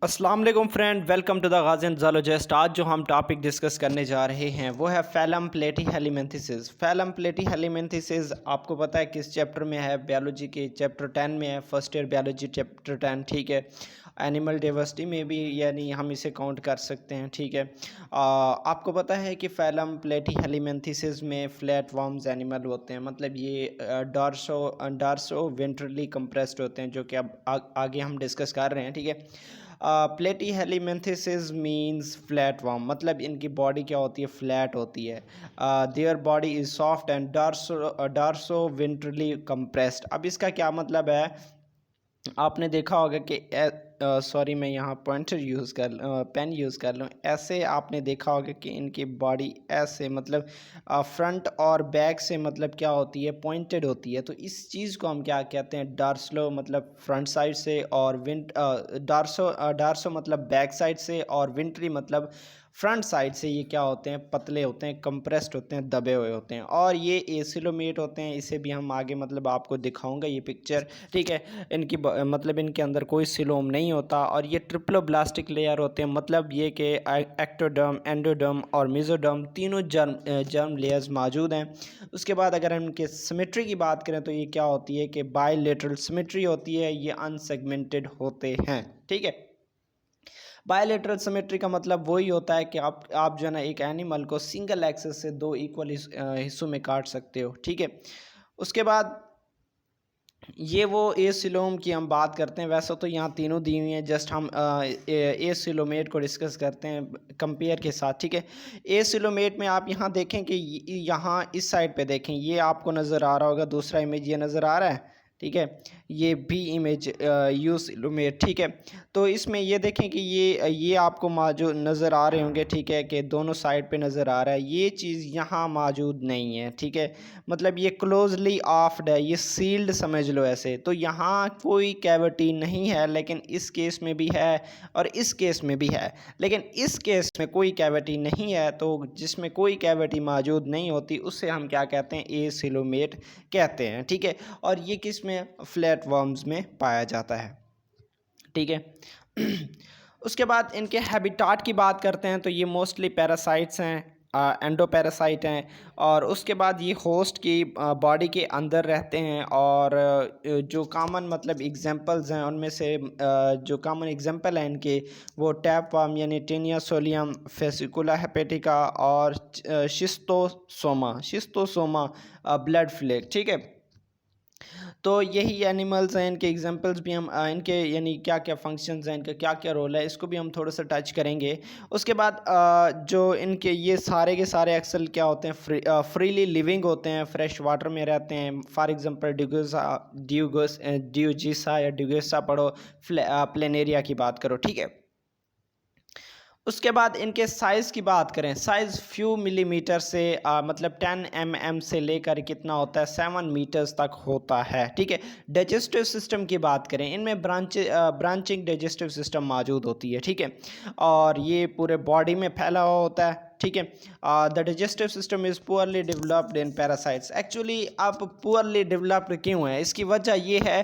अस्सलाम वालेकुम friend, welcome to the Ghazian zoologist. आज जो हम टॉपिक डिस्कस करने जा रहे हैं वो है फैलम प्लेटीहेल्मिन्थेसिस। फैलम प्लेटीहेल्मिन्थेसिस आपको पता है किस चैप्टर में है? बायोलॉजी के चैप्टर 10 में है, फर्स्ट ईयर बायोलॉजी चैप्टर 10। ठीक है, एनिमल डाइवर्सिटी में भी यानी हम इसे काउंट कर सकते हैं। ठीक है, आपको पता है कि फैलम प्लेटीहेल्मिन्थेसिस में फ्लैट वर्म्स एनिमल होते हैं, मतलब ये डार्सो वेंट्रली कंप्रेस्ड होते हैं, जो कि अब आगे हम डिस्कस कर रहे हैं। ठीक है, प्लेटीहेल्मिन्थेसिस मींस फ्लैट वर्म, मतलब इनकी बॉडी क्या होती है? फ्लैट होती है। Their body is soft and dorso ventrally compressed. अब इसका क्या मतलब है? आपने देखा होगा कि सॉरी, मैं यहाँ पॉइंटर यूज़ कर पेन यूज़ कर लूँ। ऐसे आपने देखा होगा कि इनकी बॉडी ऐसे, मतलब फ्रंट और बैक से, मतलब क्या होती है? पॉइंटेड होती है। तो इस चीज़ को हम क्या कहते हैं? डार्सलो मतलब फ्रंट साइड से, और डार्सो मतलब बैक साइड से, और विंट्री मतलब फ्रंट साइड से। ये क्या होते हैं? पतले होते हैं, कंप्रेस्ड होते हैं, दबे हुए होते हैं, और ये एसिलोमेट होते हैं। इसे भी हम आगे मतलब आपको दिखाऊंगा ये पिक्चर। ठीक है, इनकी मतलब इनके अंदर कोई सिलोम नहीं होता, और ये ट्रिप्लोब्लास्टिक लेयर होते हैं, मतलब ये कि एक्टोडर्म, एंडोडर्म और मेसोडर्म तीनों जर्म लेयर्स मौजूद हैं। उसके बाद अगर हम इनके सिमेट्री की बात करें तो ये क्या होती है कि बायलेटरल सिमेट्री होती है, ये अनसेगमेंटेड होते हैं। ठीक है, बायलेटरल सिमेट्री का मतलब वही होता है कि आप जो है ना एक एनिमल को सिंगल एक्सेस से दो इक्वल हिस्सों में काट सकते हो। ठीक है, उसके बाद ये वो ए सिलोम की हम बात करते हैं। वैसे तो यहाँ तीनों दी हुई हैं, जस्ट हम ए सिलोमेट को डिस्कस करते हैं कंपेयर के साथ। ठीक है, ए सिलोमेट में आप यहाँ देखें कि यहाँ इस साइड पे देखें, ये आपको नज़र आ रहा होगा, दूसरा इमेज ये नज़र आ रहा है। ठीक है, ये भी इमेज यू सिलोमेट। ठीक है, तो इसमें ये देखें कि ये आपको मौजूद नज़र आ रहे होंगे। ठीक है, कि दोनों साइड पे नज़र आ रहा है, ये चीज़ यहाँ मौजूद नहीं है। ठीक है, मतलब ये क्लोजली ऑफ्ड है, ये सील्ड समझ लो ऐसे। तो यहाँ कोई कैविटी नहीं है, लेकिन इस केस में भी है और इस केस में भी है, लेकिन इस केस में कोई कैविटी नहीं है। तो जिसमें कोई कैविटी मौजूद नहीं होती उससे हम क्या कहते हैं? एसिलोमेट कहते हैं। ठीक है, और ये किस में? फ्लैट वर्म्स में पाया जाता है। ठीक है, उसके बाद इनके हैबिटाट की बात करते हैं तो ये मोस्टली पैरासाइट्स हैं, एंडोपैरासाइट हैं, और उसके बाद ये होस्ट की बॉडी के अंदर रहते हैं। और जो कॉमन मतलब एग्जांपल्स हैं उनमें से जो कॉमन एग्जांपल हैं इनके, वो टैपवर्म यानी टेनिया सोलियम, फेसिकुला हेपेटिका, और शिस्तोसोमा ब्लड फ्लेक। ठीक है, तो यही एनिमल्स हैं, इनके एग्जांपल्स भी हम इनके यानी क्या क्या फंक्शंस हैं, इनका क्या क्या रोल है, इसको भी हम थोड़ा सा टच करेंगे। उसके बाद जो इनके ये सारे के सारे एक्सल क्या होते हैं? फ्रीली लिविंग होते हैं, फ्रेश वाटर में रहते हैं। फॉर एग्जांपल ड्यूजिसा या ड्यूगेसा पढ़ो, प्लेनेरिया की बात करो। ठीक है, उसके बाद इनके साइज़ की बात करें, साइज़ फ्यू मिलीमीटर से मतलब 10 mm से लेकर कितना होता है? 7 मीटर्स तक होता है। ठीक है, डाइजेस्टिव सिस्टम की बात करें, इनमें ब्रांचिंग डाइजेस्टिव सिस्टम मौजूद होती है। ठीक है, और ये पूरे बॉडी में फैला हुआ होता है। ठीक है, the digestive system is poorly developed in parasites. Actually आप पुअरली डेवलप्ड क्यों है? इसकी वजह ये है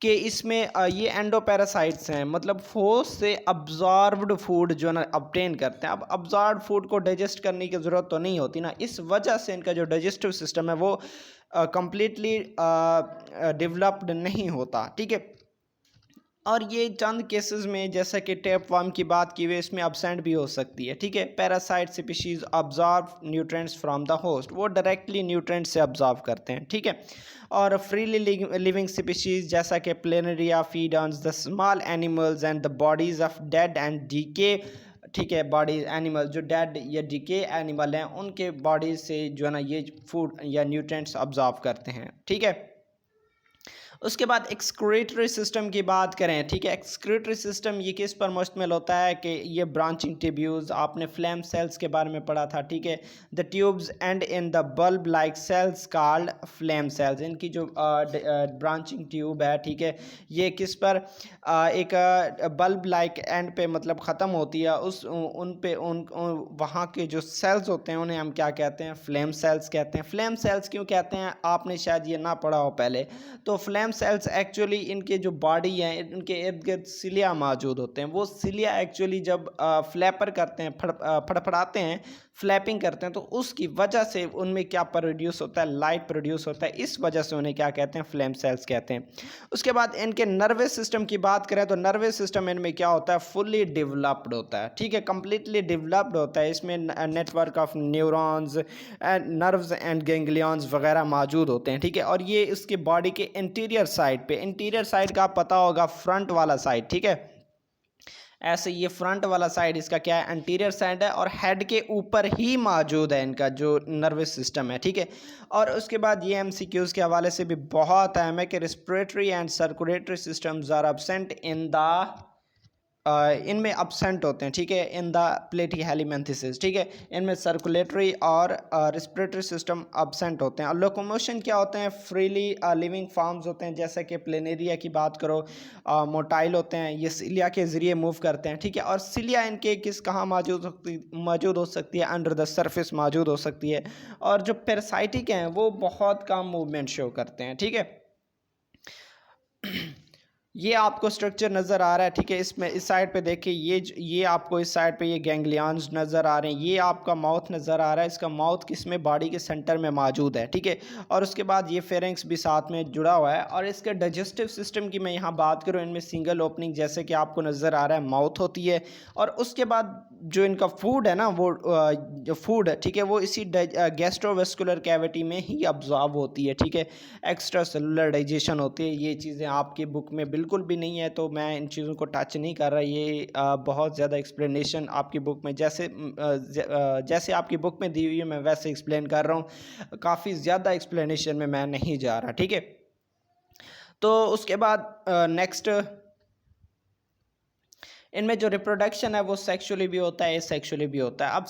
कि इसमें ये एंडोपैरासाइट्स हैं, मतलब होस्ट से अब्जॉर्ब्ड फूड जो है ना ऑब्टेन करते हैं। अब अब्जॉर्ब्ड फूड को डाइजेस्ट करने की ज़रूरत तो नहीं होती ना, इस वजह से इनका जो डाइजेस्टिव सिस्टम है वो कंप्लीटली डेवलप्ड नहीं होता। ठीक है, और ये चंद केसेस में, जैसा कि टेपवर्म की बात की हुई, इसमें अब्सेंट भी हो सकती है। ठीक है, parasite species absorb nutrients from the host, वो डायरेक्टली न्यूट्रिएंट्स से अब्जॉर्व करते हैं। ठीक है, और फ्रीली लिविंग स्पीशीज जैसा कि planaria feed on the small animals and the bodies of dead and decay. ठीक है, बॉडीज एनिमल जो डेड या डीके एनिमल हैं उनके बॉडीज से जो है ना ये फूड या न्यूट्रिएंट्स अब्जॉर्व करते हैं। ठीक है, उसके बाद एक्सक्रीटरी सिस्टम की बात करें। ठीक है, एक्सक्रीटरी सिस्टम ये किस पर मुश्तमिल होता है कि ये ब्रांचिंग ट्यूब्यूल्स, आपने फ्लैम सेल्स के बारे में पढ़ा था। ठीक है, the tubes and in the bulb like cells called flame cells. इनकी जो ब्रांचिंग ट्यूब है, ठीक है, ये किस पर एक बल्ब लाइक एंड पे मतलब ख़त्म होती है, उस उन पे वहाँ के जो सेल्स होते हैं उन्हें हम क्या कहते हैं? फ्लैम सेल्स कहते हैं। फ्लैम सेल्स क्यों कहते हैं? आपने शायद ये ना पढ़ा हो पहले। तो फ्लैम फ्लैम सेल्स एक्चुअली इनके जो बॉडी है इनके इर्द गिर्द सिलिया मौजूद होते हैं। वो सिलिया एक्चुअली जब फ्लैपर करते हैं, फड़फड़ाते हैं, फ्लैपिंग करते हैं, तो उसकी वजह से उनमें क्या प्रोड्यूस होता है, लाइट प्रोड्यूस होता है। इस वजह से उन्हें क्या कहते हैं, फ्लेम सेल्स कहते हैं। उसके बाद इनके नर्वस सिस्टम की बात करें तो नर्वस सिस्टम इनमें क्या होता है, फुल्ली डेवलप्ड होता है, ठीक है, कंप्लीटली डेवलप्ड होता है। इसमें network of neurons, nerves and ganglions वगैरह मौजूद होते हैं, ठीक है। और ये इसके बॉडी के इंटीरियर साइड पे, इंटीरियर साइड का पता होगा फ्रंट वाला साइड, ठीक है, ऐसे ये फ्रंट वाला साइड इसका क्या है, एंटीरियर साइड है, और हेड के ऊपर ही मौजूद है इनका जो नर्वस सिस्टम है, ठीक है। और उसके बाद ये एमसीक्यूज़ के हवाले से भी बहुत अहम है कि respiratory and circulatory systems are absent in the इनमें अपसेंट होते हैं, ठीक है, इन द प्लेटीहेलिमेंथिसिस, ठीक है। इनमें सर्कुलेटरी और रेस्पिरेटरी सिस्टम अपसेंट होते हैं। और लोकोमोशन क्या होते हैं, फ्रीली लिविंग फॉर्म्स होते हैं, जैसे कि प्लेनेरिया की बात करो, मोटाइल होते हैं, ये सिलिया के ज़रिए मूव करते हैं, ठीक है। और सिलिया इनके कहाँ मौजूद हो सकती है, अंडर द सरफेस मौजूद हो सकती है। और जो पैरासाइटिक हैं वो बहुत कम मूवमेंट शो करते हैं, ठीक है। ये आपको स्ट्रक्चर नज़र आ रहा है, ठीक है। इसमें इस साइड पे देखिए, ये आपको इस साइड पे ये गैंग्लियंस नज़र आ रहे हैं, ये आपका माउथ नज़र आ रहा है। इसका माउथ किसमें, बॉडी के सेंटर में मौजूद है, ठीक है। और उसके बाद ये फेरेंक्स भी साथ में जुड़ा हुआ है। और इसके डाइजेस्टिव सिस्टम की मैं यहाँ बात करूँ, इनमें सिंगल ओपनिंग जैसे कि आपको नज़र आ रहा है माउथ होती है। और उसके बाद जो इनका फूड है ना, वो जो फूड है, ठीक है, वो इसी गैस्ट्रोवेस्कुलर कैविटी में ही अब्जॉर्ब होती है, ठीक है। एक्स्ट्रा सेलुलर डाइजेशन होती है। ये चीज़ें आपकी बुक में बिल्कुल भी नहीं है, तो मैं इन चीज़ों को टच नहीं कर रहा। ये बहुत ज़्यादा एक्सप्लेनेशन आपकी बुक में जैसे आपकी बुक में दी हुई है मैं वैसे एक्सप्लेन कर रहा हूँ। काफ़ी ज़्यादा एक्सप्लेनेशन में मैं नहीं जा रहा, ठीक है। तो उसके बाद नेक्स्ट, इनमें जो रिप्रोडक्शन है वो सेक्सुअली भी होता है, एसेक्सुअली भी होता है। अब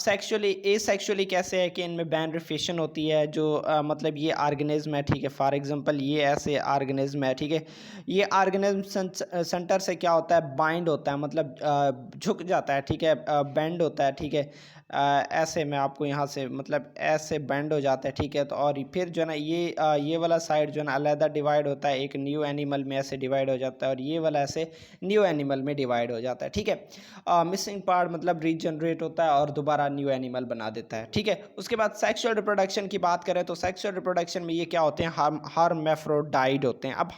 एसेक्सुअली कैसे है कि इनमें बैंड फिशन होती है, जो मतलब ये ऑर्गेनिज्म है, ठीक है। फॉर एग्जांपल ये ऐसे ऑर्गेनिज्म है, ठीक है। ये ऑर्गेनिज्म सेंटर से क्या होता है, बाइंड होता है, मतलब झुक जाता है, ठीक है, बेंड होता है, ठीक है। ऐसे मैं आपको यहाँ से मतलब ऐसे बेंड हो जाता है, ठीक है। तो और फिर जो है ना ये वाला साइड जो है ना अलहदा डिवाइड होता है, एक न्यू एनिमल में ऐसे डिवाइड हो जाता है, और ये वाला ऐसे न्यू एनिमल में डिवाइड हो जाता है, ठीक है। मिसिंग पार्ट मतलब रीजनरेट होता है और दोबारा न्यू एनिमल बना देता है, ठीक है। उसके बाद सेक्सुअल रिप्रोडक्शन की बात करें तो सेक्सुअल रिप्रोडक्शन में ये क्या होते हैं, हार्मेफ्रोडाइट होते हैं। अब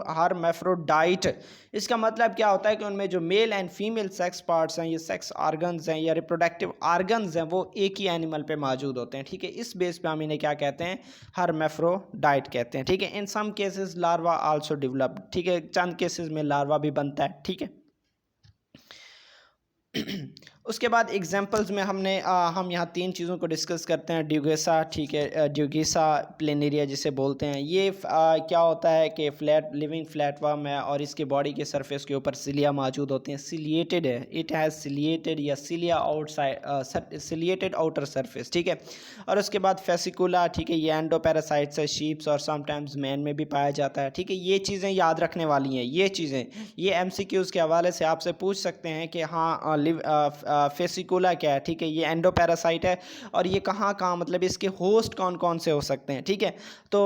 हार्मेफ्रोडाइट इसका मतलब क्या होता है कि उनमें जो male and female sex parts हैं, ये सेक्स ऑर्गन्स हैं या रिप्रोडक्टिव ऑर्गन्स हैं, वो एक ही एनिमल पे मौजूद होते हैं, ठीक है। इस बेस पे हम इन्हें क्या कहते हैं, हार्मेफ्रोडाइट कहते हैं, ठीक है। In some cases larva also developed, ठीक है, चंद केसेस में लार्वा भी बनता है, ठीक है। उसके बाद एग्जांपल्स में हम यहाँ तीन चीज़ों को डिस्कस करते हैं। ड्यूगेसा, ठीक है, ड्यूगेसा प्लेनेरिया जिसे बोलते हैं, ये क्या होता है कि लिविंग फ्लैटवर्म है, और इसके बॉडी के सरफेस के ऊपर सिलिया मौजूद होते हैं, सिलिएटेड है, इट हैज़ सिलिएटेड या cilia outside, ciliated outer surface, ठीक है। और उसके बाद फेसिकुला, ठीक है, ये एंडोपैरासाइट्स है, शीप्स और समटाइम्स मैन में भी पाया जाता है, ठीक है। ये चीज़ें याद रखने वाली हैं, ये चीज़ें, ये एमसीक्यूज़ के हवाले से आपसे पूछ सकते हैं कि हाँ फेसिकुला क्या है, ठीक है, ये एंडोपैरासाइट है, और ये कहाँ कहाँ मतलब इसके होस्ट कौन कौन से हो सकते हैं, ठीक है। तो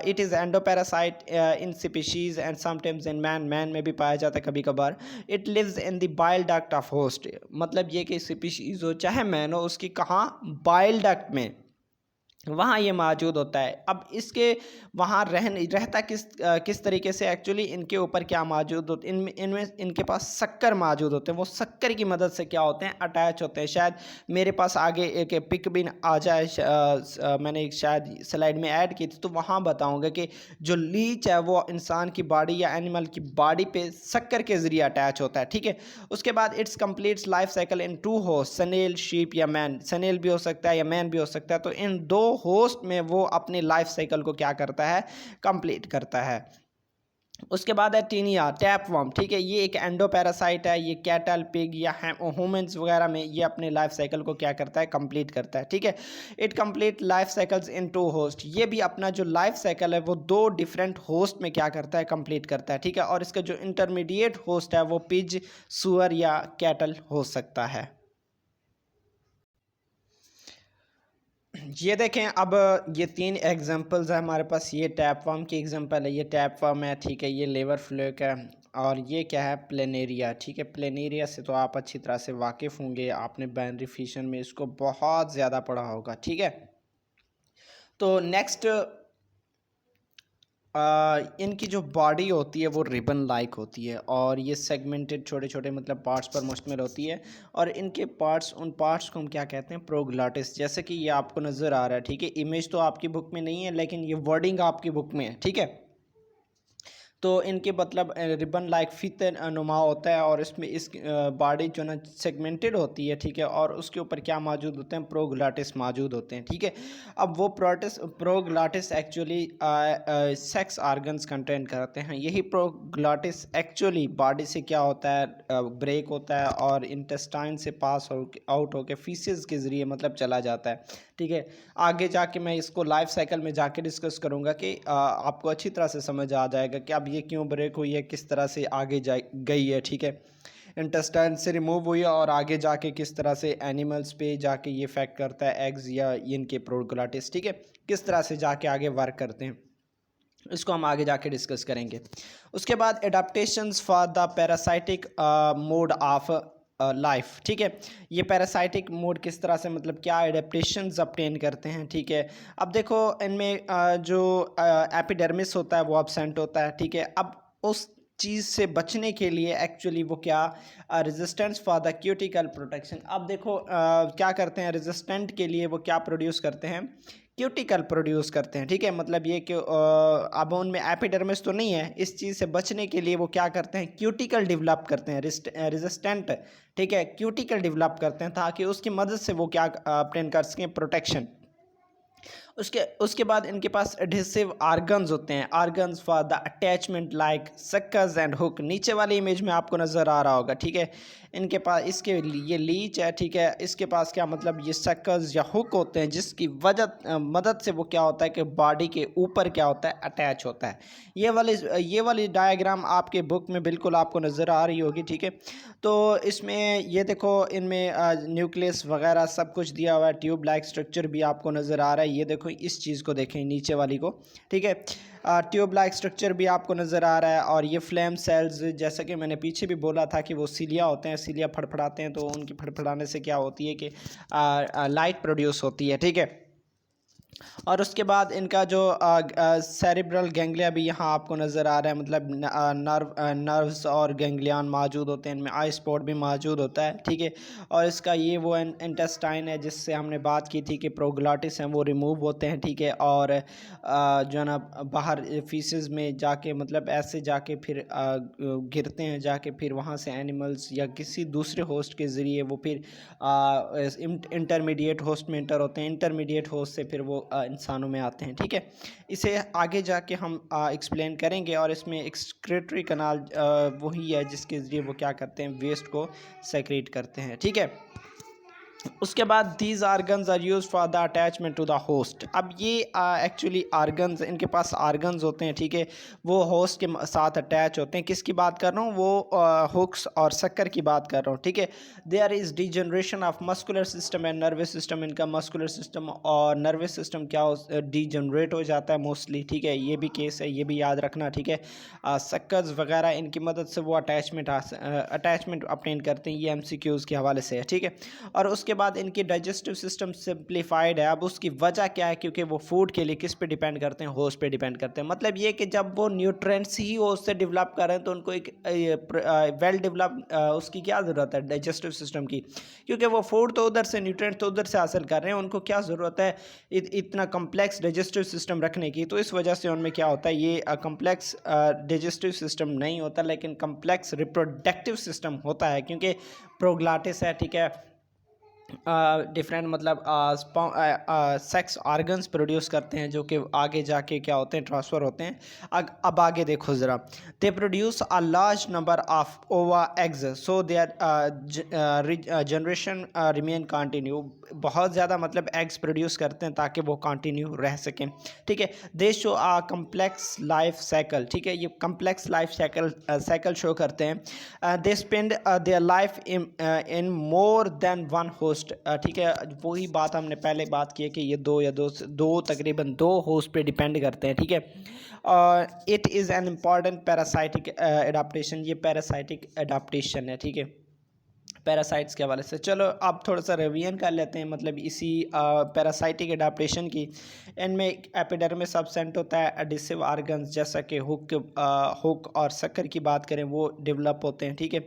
it is endoparasite in species and sometimes in man में भी पाया जाता है कभी कभार। It lives in the bile duct of host, मतलब ये कि स्पीशीज़ हो चाहे मैन हो, उसकी कहाँ, बाइल डक्ट में, वहाँ ये मौजूद होता है। अब इसके वहाँ रहता किस तरीके से, एक्चुअली इनके ऊपर क्या मौजूद होते, इनमें इनके पास शक्कर मौजूद होते हैं। वो शक्कर की मदद से क्या होते हैं, अटैच होते हैं। शायद मेरे पास आगे एक पिक भी आ जाए, मैंने शायद स्लाइड में ऐड की थी, तो वहाँ बताऊँगा कि जो लीच है वो इंसान की बॉडी या एनिमल की बॉडी पे शक्कर के ज़रिए अटैच होता है, ठीक है। उसके बाद its completes life cycle in 2 host, snail, sheep या मैन, सनेल भी हो सकता है या मैन भी हो सकता है। तो इन 2 होस्ट में वो अपनी लाइफ साइकिल को क्या करता है, कंप्लीट करता है। उसके बाद है टीनिया, टैपवर्म, ठीक है, ये एक एंडोपैरासाइट है। ये कैटल, पिग या ह्यूमंस वगैरह में ये अपने लाइफ साइकिल को क्या करता है, कंप्लीट करता है, ठीक है। It complete life cycles in 2 host, ये भी अपना जो लाइफ साइकिल है वो 2 डिफरेंट होस्ट में क्या करता है, कंप्लीट करता है, ठीक है। और इसका जो इंटरमीडिएट होस्ट है वो पिज, सुअर या कैटल हो सकता है। ये देखें, अब ये 3 एग्जांपल्स हैं हमारे पास। ये टैप वर्म की एग्जांपल है, ये टैप वर्म है, ठीक है। ये लेवर फ्लैक है, और ये क्या है, प्लेनेरिया, ठीक है। प्लेनेरिया से तो आप अच्छी तरह से वाकिफ़ होंगे, आपने बाइनरी फिशन में इसको बहुत ज़्यादा पढ़ा होगा, ठीक है। तो नेक्स्ट, इनकी जो बॉडी होती है वो रिबन लाइक होती है, और ये सेगमेंटेड छोटे छोटे मतलब पार्ट्स पर मुश्तमिल होती है। और इनके पार्ट्स, उन पार्ट्स को हम क्या कहते हैं, प्रोग्लाटिस, जैसे कि ये आपको नज़र आ रहा है, ठीक है। इमेज तो आपकी बुक में नहीं है, लेकिन ये वर्डिंग आपकी बुक में है, ठीक है। तो इनके मतलब रिबन लाइक फित नुमा होता है, और इसमें इस बॉडी जो ना सेगमेंटेड होती है, ठीक है। और उसके ऊपर क्या मौजूद होते हैं, प्रोग्लाटिस मौजूद होते हैं, ठीक है। अब वो प्रोग्लाटिस एक्चुअली सेक्स ऑर्गन्स कंटेन करते हैं। यही प्रोग्लाटिस एक्चुअली बॉडी से क्या होता है, ब्रेक होता है, और इंटेस्टाइन से पास हो आउट होकर फीसेस के ज़रिए मतलब चला जाता है, ठीक है। आगे जाके मैं इसको लाइफ साइकिल में जाके डिस्कस करूँगा कि आपको अच्छी तरह से समझ आ जाएगा कि अब ये क्यों ब्रेक हुई है, किस तरह से आगे जा गई है, ठीक है। इंटेस्टाइन से रिमूव हुई है, और आगे जाके किस तरह से एनिमल्स पे जाके ये इफेक्ट करता है, एग्स या इनके प्रोग्लाटिस, ठीक है, किस तरह से जाके आगे वर्क करते हैं, इसको हम आगे जाके डिस्कस करेंगे। उसके बाद adaptations for the parasitic mode of life, ठीक है। ये पैरासाइटिक मोड किस तरह से मतलब क्या एडेप्टेशंस ऑब्टेन करते हैं, ठीक है। अब देखो, इनमें जो एपिडर्मिस होता है वो एब्सेंट होता है, ठीक है। अब उस चीज़ से बचने के लिए एक्चुअली वो क्या, resistance for the cuticle protection. अब देखो क्या करते हैं, रेजिस्टेंट के लिए वो क्या प्रोड्यूस करते हैं, क्यूटिकल प्रोड्यूस करते हैं, ठीक है। मतलब ये कि अब उनमें एपिडर्मिस तो नहीं है, इस चीज़ से बचने के लिए वो क्या करते हैं, क्यूटिकल डेवलप करते हैं, रेजिस्टेंट, ठीक है, क्यूटिकल डेवलप करते हैं, ताकि उसकी मदद से वो क्या ऑब्टेन कर सकें, प्रोटेक्शन। उसके बाद इनके पास एडहेसिव आर्गन्स होते हैं, organs for the attachment like suckers and hook. नीचे वाली इमेज में आपको नज़र आ रहा होगा, ठीक है। इनके पास इसके ये लीच है, ठीक है। इसके पास क्या मतलब ये सक्कर्स या हुक होते हैं, जिसकी मदद से वो क्या होता है कि बॉडी के ऊपर क्या होता है, अटैच होता है। ये वाली डायग्राम आपके बुक में बिल्कुल आपको नज़र आ रही होगी, ठीक है। तो इसमें ये देखो, इनमें न्यूक्लियस वगैरह सब कुछ दिया हुआ है, ट्यूब लाइक स्ट्रक्चर भी आपको नज़र आ रहा है। ये देखो, इस चीज़ को देखें, नीचे वाली को, ठीक है। ट्यूब लाइक स्ट्रक्चर भी आपको नज़र आ रहा है, और ये फ्लेम सेल्स, जैसा कि मैंने पीछे भी बोला था कि वो सीलिया होते हैं, सीलिया फड़फड़ाते हैं, तो उनकी फड़फड़ाने से क्या होती है कि लाइट प्रोड्यूस होती है, ठीक है। और उसके बाद इनका जो सेरिब्रल गैंग्लिया भी यहाँ आपको नज़र आ रहा है, मतलब नर्व्स और गैंग्लियन मौजूद होते हैं, इनमें आई स्पॉट भी मौजूद होता है, ठीक है। और इसका ये वो इंटेस्टाइन है जिससे हमने बात की थी कि प्रोग्लाटिस हैं वो रिमूव होते हैं, ठीक है। और जो है ना, बाहर फीसेस में जाके मतलब ऐसे जाके फिर गिरते हैं, जाके फिर वहाँ से एनिमल्स या किसी दूसरे होस्ट के ज़रिए वो फिर इंटरमीडिएट होस्ट में इंटर होते हैं, इंटरमीडिएट होस्ट से फिर वो इंसानों में आते हैं, ठीक है। इसे आगे जाके हम एक्सप्लेन करेंगे। और इसमें एक्सक्रीटरी कनाल वही है जिसके ज़रिए वो क्या करते हैं, वेस्ट को सेक्रेट करते हैं, ठीक है। उसके बाद these organs are use for the attachment to the host. अब ये एक्चुअली आर्गन्स, इनके पास आर्गन्स होते हैं, ठीक है। वो होस्ट के साथ अटैच होते हैं। किसकी बात कर रहा हूँ, वो हुक्स और शक्कर की बात कर रहा हूँ, ठीक है। There is degeneration of muscular system and nervous system. इनका मस्कुलर सिस्टम और नर्वस सिस्टम क्या डीजनरेट हो जाता है मोस्टली, ठीक है। ये भी केस है, ये भी याद रखना, ठीक है। शक्कर्स वगैरह, इनकी मदद से वो अटैचमेंट अपटेन करते हैं। ये MCQs के हवाले से है, ठीक है। और उसके बाद इनकी डाइजेस्टिव सिस्टम सिंप्लीफाइड है। अब उसकी वजह क्या है, क्योंकि वो फूड के लिए किस पे डिपेंड करते हैं, होस्ट पे डिपेंड करते हैं। मतलब ये कि जब वो न्यूट्रिएंट्स ही होस्ट से डेवलप कर रहे हैं, तो उनको एक वेल डेवलप उसकी क्या ज़रूरत है, डाइजेस्टिव सिस्टम की, क्योंकि वो फूड तो उधर से, न्यूट्रिएंट तो उधर से हासिल कर रहे हैं, उनको क्या ज़रूरत है इतना कम्प्लेक्स डाइजेस्टिव सिस्टम रखने की। तो इस वजह से उनमें क्या होता है, ये कम्प्लेक्स डाइजेस्टिव सिस्टम नहीं होता, लेकिन कम्प्लेक्स रिप्रोडक्टिव सिस्टम होता है, क्योंकि प्रोग्लाटिस है, ठीक है। डिफरेंट मतलब सेक्स ऑर्गन्स प्रोड्यूस करते हैं, जो कि आगे जाके क्या होते हैं, ट्रांसफ़र होते हैं। अब आगे देखो ज़रा, they produce a large number of ova eggs, so their generation remain continue. बहुत ज़्यादा मतलब एग्स प्रोड्यूस करते हैं ताकि वो कंटिन्यू रह सकें, ठीक है। They show a complex life cycle, ठीक है। ये कम्प्लेक्स लाइफ साइकिल शो करते हैं। They spend their life in more than one host host, ठीक है, वही बात हमने पहले बात की है कि ये दो तकरीबन दो होस्ट पे डिपेंड करते हैं, ठीक है। It is an important parasitic adaptation, ये पैरासाइटिक एडाप्टेशन है, ठीक है, पैरासाइट्स के हवाले से। चलो अब थोड़ा सा रिवीजन कर लेते हैं, मतलब इसी पैरासाइटिक एडाप्टेशन की। इनमें एपिडर्मिस सबसेंट होता है, एडिसिव ऑर्गन्स जैसा कि हुक और शक्कर की बात करें वो डेवलप होते हैं, ठीक है।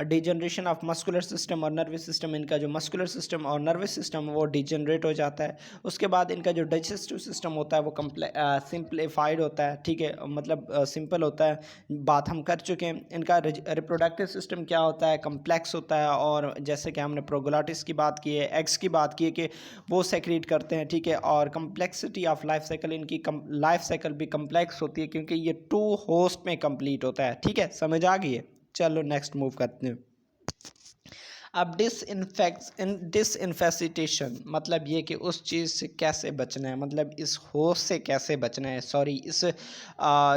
डिजनरेशन ऑफ मस्कुलर सिस्टम और नर्वस सिस्टम, इनका जो मस्कुलर सिस्टम और नर्वस सिस्टम वो डिजनरेट हो जाता है। उसके बाद इनका जो डाइजेस्टिव सिस्टम होता है वो सिंप्लीफाइड होता है, ठीक है, मतलब सिंपल होता है, बात हम कर चुके हैं। इनका रिप्रोडक्टिव सिस्टम क्या होता है, कम्प्लेक्स होता है, और जैसे कि हमने प्रोग्लॉटिस की बात की है, एग्स की बात की है कि वो सेक्रेट करते हैं, ठीक है। और कम्प्लेक्सिटी ऑफ लाइफ साइकिल, इनकी लाइफ साइकिल भी कम्प्लेक्स होती है क्योंकि ये 2 होस्ट में कंप्लीट होता है, ठीक है, समझ आ गई है। चलो नेक्स्ट मूव करते हैं। अब डिसइंफेस्टेशन मतलब ये कि उस चीज़ से कैसे बचना है, मतलब इस होस्ट से कैसे बचना है, सॉरी इस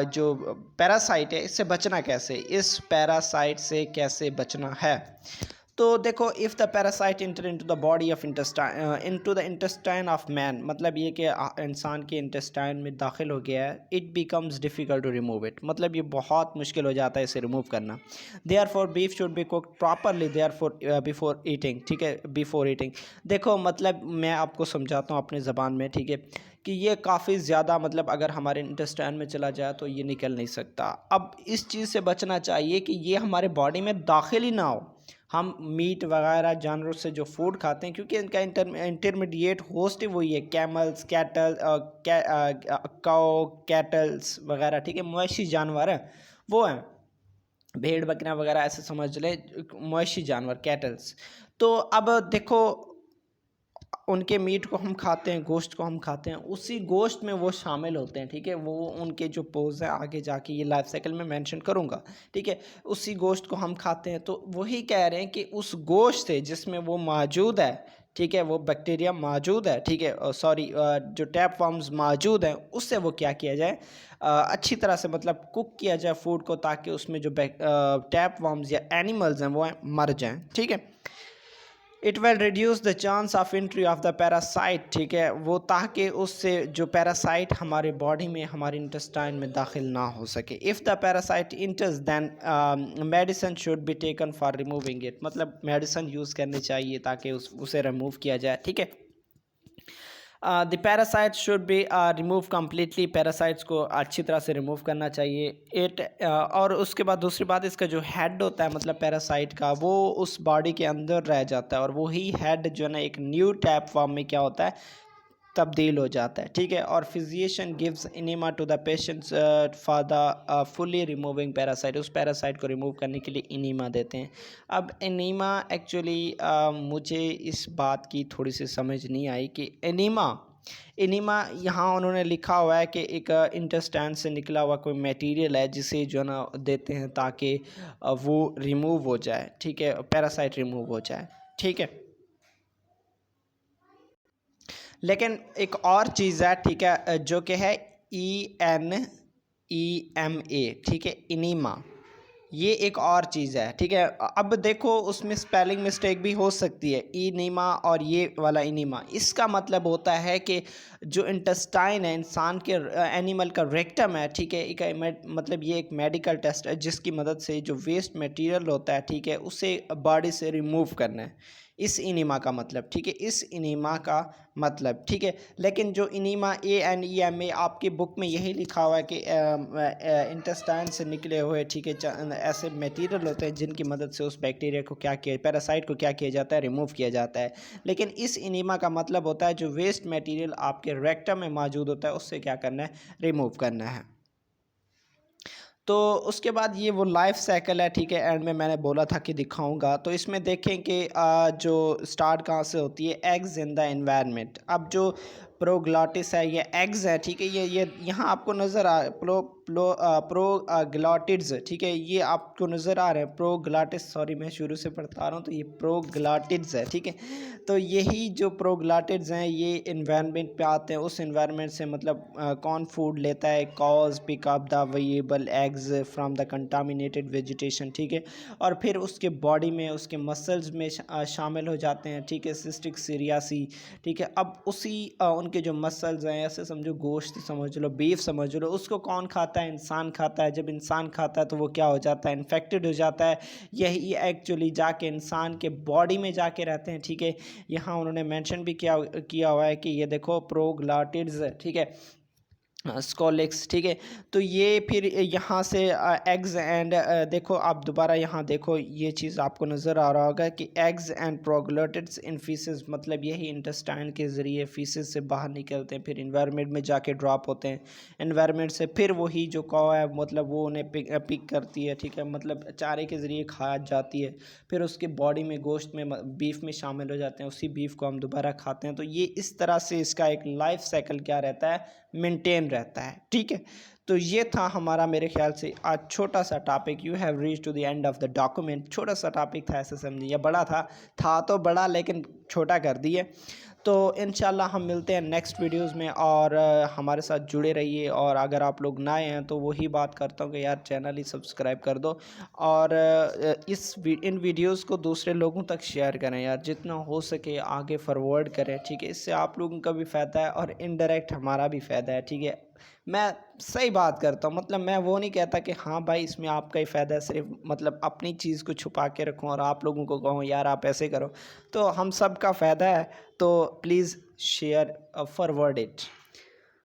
जो पैरासाइट है इससे बचना कैसे, इस पैरासाइट से कैसे बचना है। तो देखो, if the parasite inter into the body of into the intestine of man, मतलब ये कि इंसान के इंटेस्टाइन में दाखिल हो गया है, it becomes difficult to remove it, मतलब ये बहुत मुश्किल हो जाता है इसे रिमूव करना। Therefore beef should be cooked properly therefore before eating, ठीक है, बिफोर ईटिंग। देखो मतलब मैं आपको समझाता हूँ अपनी ज़बान में, ठीक है, कि ये काफ़ी ज़्यादा मतलब अगर हमारे इंटेस्टाइन में चला जाए तो ये निकल नहीं सकता। अब इस चीज़ से बचना चाहिए कि ये हमारे बॉडी में दाखिल ही ना हो। हम मीट वगैरह जानवरों से जो फूड खाते हैं, क्योंकि इनका इंटरमीडिएट होस्ट ही वही है, कैमल्स, काउ, कैटल्स वगैरह, ठीक है, मवेशी जानवर है वो हैं, भेड़ बकरियां वगैरह ऐसे समझ ले, मवेशी जानवर कैटल्स। तो अब देखो उनके मीट को हम खाते हैं, गोश्त को हम खाते हैं, उसी गोश्त में वो शामिल होते हैं, ठीक है, वो उनके जो पोज हैं आगे जाके ये लाइफ साइकिल में मेंशन करूँगा, ठीक है, उसी गोश्त को हम खाते हैं। तो वही कह रहे हैं कि उस गोश्त से जिसमें वो मौजूद है, ठीक है, वो बैक्टीरिया मौजूद है, ठीक है, सॉरी जो टैप वर्म्स मौजूद हैं उससे वो क्या किया जाए, अच्छी तरह से मतलब कुक किया जाए फूड को, ताकि उसमें जो टैप वर्म्स या एनिमल्स हैं वो मर जाएँ, ठीक है। It will reduce the chance of entry of the parasite, ठीक है, वो ताकि उससे जो पैरासाइट हमारे बॉडी में हमारे इंटेस्टाइन में दाखिल ना हो सके। If the parasite enters then medicine should be taken for removing it, मतलब मेडिसिन यूज़ करनी चाहिए ताकि उसे रिमूव किया जाए, ठीक है। The parasite should be remove completely, parasites को अच्छी तरह से रिमूव करना चाहिए। और उसके बाद दूसरी बात, इसका जो हेड होता है मतलब पैरासाइट का, वो उस बॉडी के अंदर रह जाता है, और वही हेड जो है ना एक न्यू टैप फॉर्म में क्या होता है, तब्दील हो जाता है, ठीक है। और physician gives enema to the patients for the fully removing parasite, उस पैरासाइट को रिमूव करने के लिए इनेमा देते हैं। अब इनेमा एक्चुअली मुझे इस बात की थोड़ी सी समझ नहीं आई कि इनेमा यहाँ उन्होंने लिखा हुआ है कि एक इंटेस्टाइन से निकला हुआ कोई मटेरियल है जिसे जो है ना देते हैं ताकि वो रिमूव हो जाए, ठीक है, पैरासाइट रिमूव हो जाए, ठीक है। लेकिन एक और चीज़ है, ठीक है, जो कि है ENEMA, ठीक है, इनीमा, ये एक और चीज़ है, ठीक है। अब देखो उसमें स्पेलिंग मिस्टेक भी हो सकती है, इनीमा और ये वाला इनीमा, इसका मतलब होता है कि जो इंटेस्टाइन है इंसान के, एनिमल का रेक्टम है, ठीक है, एक मतलब ये एक मेडिकल टेस्ट है जिसकी मदद से जो वेस्ट मटेरियल होता है, ठीक है, उसे बॉडी से रिमूव करना है, इस इनीमा का मतलब, ठीक है, इस इनीमा का मतलब, ठीक है। लेकिन जो इनीमा ANEMA आपकी बुक में यही लिखा हुआ है कि इंटेस्टाइन से निकले हुए, ठीक है, ऐसे मटेरियल होते हैं जिनकी मदद से उस बैक्टीरिया को क्या किया, पैरासाइट को क्या किया जाता है, रिमूव किया जाता है। लेकिन इस इनीमा का मतलब होता है जो वेस्ट मटेरियल आपके रेक्टम में मौजूद होता है उससे क्या करना है, रिमूव करना है। तो उसके बाद ये वो लाइफ साइकिल है, ठीक है, एंड में मैंने बोला था कि दिखाऊंगा। तो इसमें देखें कि जो स्टार्ट कहाँ से होती है, एग्स इन द एनवायरनमेंट। अब जो प्रोग्लॉटिस है ये एग्स है, ठीक है, ये यहाँ आपको नज़र प्रोग्लाटिड्स, ठीक है, ये आपको नज़र आ रहे हैं प्रोग्लाटिस, सॉरी मैं शुरू से पढ़ता रहा हूँ, तो ये प्रोग्लाटिड्स है, ठीक है। तो यही जो प्रोग्लाटिड्स हैं ये इन्वायरमेंट पे आते हैं, उस इन्वायरमेंट से मतलब कौन फूड लेता है, cause pick up the variable eggs from the contaminated vegetation, ठीक है, और फिर उसके बॉडी में उसके मसल्स में शामिल हो जाते हैं, ठीक है, सिस्टिक सीरियासी, ठीक है। अब उसी उनके जो मसल्स हैं, ऐसे समझो गोश्त समझ लो, बीफ समझ लो, उसको कौन खाता है, इंसान खाता है। जब इंसान खाता है तो वो क्या हो जाता है, इन्फेक्टेड हो जाता है, यही एक्चुअली जाके इंसान के बॉडी में जाके रहते हैं, ठीक है। यहाँ उन्होंने मेंशन भी किया हुआ है कि ये देखो प्रोग्लाटिड्स, ठीक है, स्कोलिक्स, ठीक है। तो ये फिर यहाँ से एग्स एंड देखो आप दोबारा यहाँ देखो, ये चीज़ आपको नज़र आ रहा होगा कि एग्स एंड प्रोग्लाटिड्स इन फीसेस, मतलब यही इंटेस्टाइन के ज़रिए फीसेस से बाहर निकलते हैं, फिर इन्वायरमेंट में जाके ड्रॉप होते हैं, इन्वायरमेंट से फिर वही जो कौ है मतलब वो उन्हें पिक करती है, ठीक है, मतलब चारे के ज़रिए खा जाती है, फिर उसके बॉडी में गोश्त में बीफ में शामिल हो जाते हैं, उसी बीफ को हम दोबारा खाते हैं। तो ये इस तरह से इसका एक लाइफ साइकिल क्या रहता है, मेंटेन रहता है, ठीक है। तो ये था हमारा मेरे ख्याल से आज छोटा सा topic. You have reach to the end of the document. छोटा सा टॉपिक था, ऐसे समझिए, या बड़ा था तो बड़ा लेकिन छोटा कर दिए। तो इंशाल्लाह हम मिलते हैं नेक्स्ट वीडियोस में, और हमारे साथ जुड़े रहिए। और अगर आप लोग नए हैं तो वही बात करता हूँ कि यार चैनल ही सब्सक्राइब कर दो, और इन वीडियोस को दूसरे लोगों तक शेयर करें यार, जितना हो सके आगे फॉरवर्ड करें, ठीक है। इससे आप लोगों का भी फ़ायदा है और इनडायरेक्ट हमारा भी फ़ायदा है, ठीक है। मैं सही बात करता हूँ, मतलब मैं वो नहीं कहता कि हाँ भाई इसमें आपका ही फ़ायदा है, सिर्फ मतलब अपनी चीज़ को छुपा के रखूँ और आप लोगों को कहूँ यार आप ऐसे करो। तो हम सब का फ़ायदा है, तो प्लीज़ शेयर फॉरवर्ड इट।